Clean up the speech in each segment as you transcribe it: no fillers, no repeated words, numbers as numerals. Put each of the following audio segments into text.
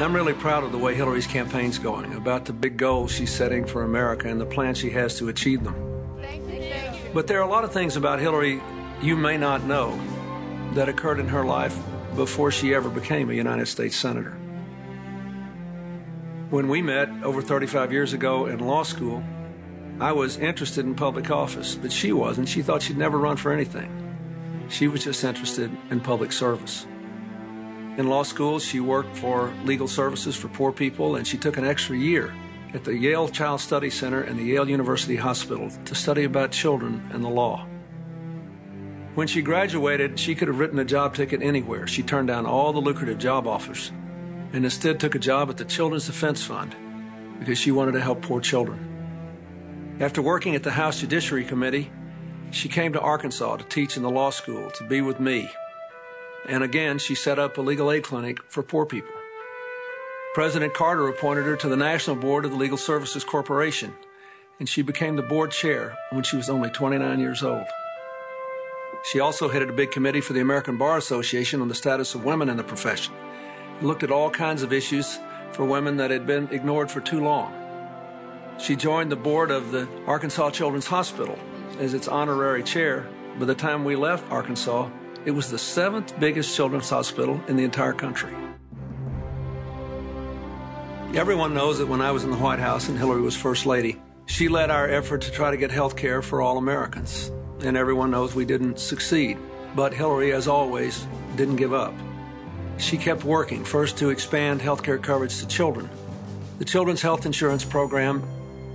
I'm really proud of the way Hillary's campaign's going, about the big goals she's setting for America and the plan she has to achieve them. But there are a lot of things about Hillary you may not know that occurred in her life before she ever became a United States Senator. When we met over 35 years ago in law school, I was interested in public office, but she wasn't. She thought she'd never run for anything. She was just interested in public service. In law school, she worked for legal services for poor people, and she took an extra year at the Yale Child Study Center and the Yale University Hospital to study about children and the law. When she graduated, she could have written a job ticket anywhere. She turned down all the lucrative job offers and instead took a job at the Children's Defense Fund because she wanted to help poor children. After working at the House Judiciary Committee, she came to Arkansas to teach in the law school, to be with me. And again, she set up a legal aid clinic for poor people. President Carter appointed her to the National Board of the Legal Services Corporation, and she became the board chair when she was only 29 years old. She also headed a big committee for the American Bar Association on the status of women in the profession. It looked at all kinds of issues for women that had been ignored for too long. She joined the board of the Arkansas Children's Hospital as its honorary chair. By the time we left Arkansas, it was the 7th biggest children's hospital in the entire country. Everyone knows that when I was in the White House and Hillary was First Lady, she led our effort to try to get health care for all Americans. And everyone knows we didn't succeed. But Hillary, as always, didn't give up. She kept working, first to expand health care coverage to children. The Children's Health Insurance Program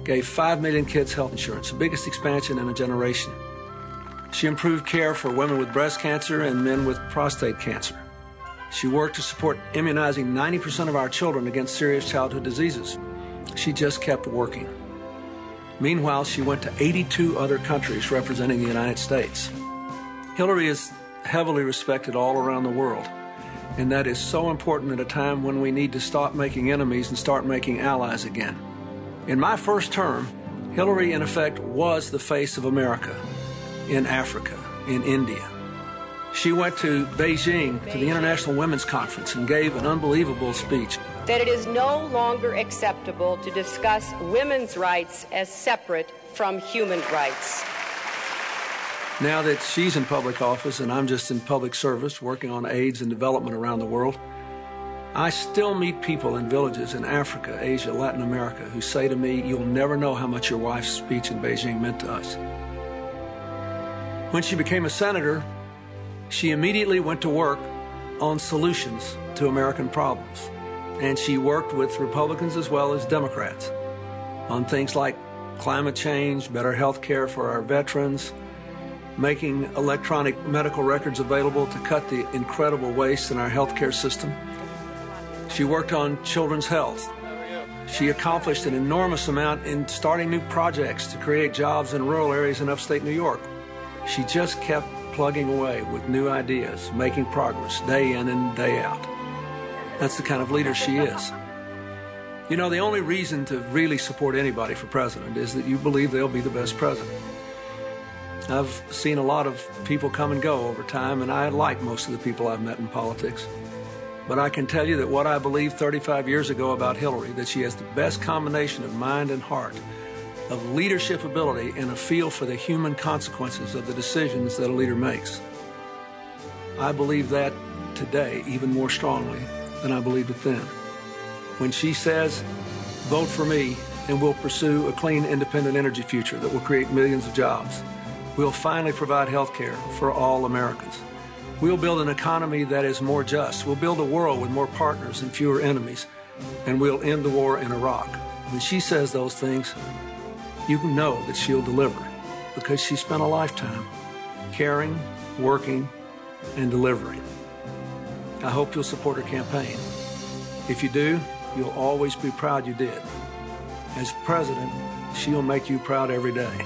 gave 5 million kids health insurance, the biggest expansion in a generation. She improved care for women with breast cancer and men with prostate cancer. She worked to support immunizing 90% of our children against serious childhood diseases. She just kept working. Meanwhile, she went to 82 other countries representing the United States. Hillary is heavily respected all around the world, and that is so important at a time when we need to stop making enemies and start making allies again. In my first term, Hillary, in effect, was the face of America in Africa, in India. She went to Beijing to the International Women's Conference and gave an unbelievable speech. That it is no longer acceptable to discuss women's rights as separate from human rights. Now that she's in public office and I'm just in public service working on AIDS and development around the world, I still meet people in villages in Africa, Asia, Latin America who say to me, "You'll never know how much your wife's speech in Beijing meant to us." When she became a senator, she immediately went to work on solutions to American problems. And she worked with Republicans as well as Democrats on things like climate change, better health care for our veterans, making electronic medical records available to cut the incredible waste in our healthcare system. She worked on children's health. She accomplished an enormous amount in starting new projects to create jobs in rural areas in upstate New York. She just kept plugging away with new ideas, making progress day in and day out. That's the kind of leader she is. You know, the only reason to really support anybody for president is that you believe they'll be the best president. I've seen a lot of people come and go over time, and I like most of the people I've met in politics. But I can tell you that what I believed 35 years ago about Hillary, that she has the best combination of mind and heart, of leadership ability, and a feel for the human consequences of the decisions that a leader makes. I believe that today even more strongly than I believed it then. When she says, "Vote for me and we'll pursue a clean, independent energy future that will create millions of jobs. We'll finally provide health care for all Americans. We'll build an economy that is more just. We'll build a world with more partners and fewer enemies. And we'll end the war in Iraq." When she says those things, you can know that she'll deliver because she spent a lifetime caring, working, and delivering. I hope you'll support her campaign. If you do, you'll always be proud you did. As president, she'll make you proud every day.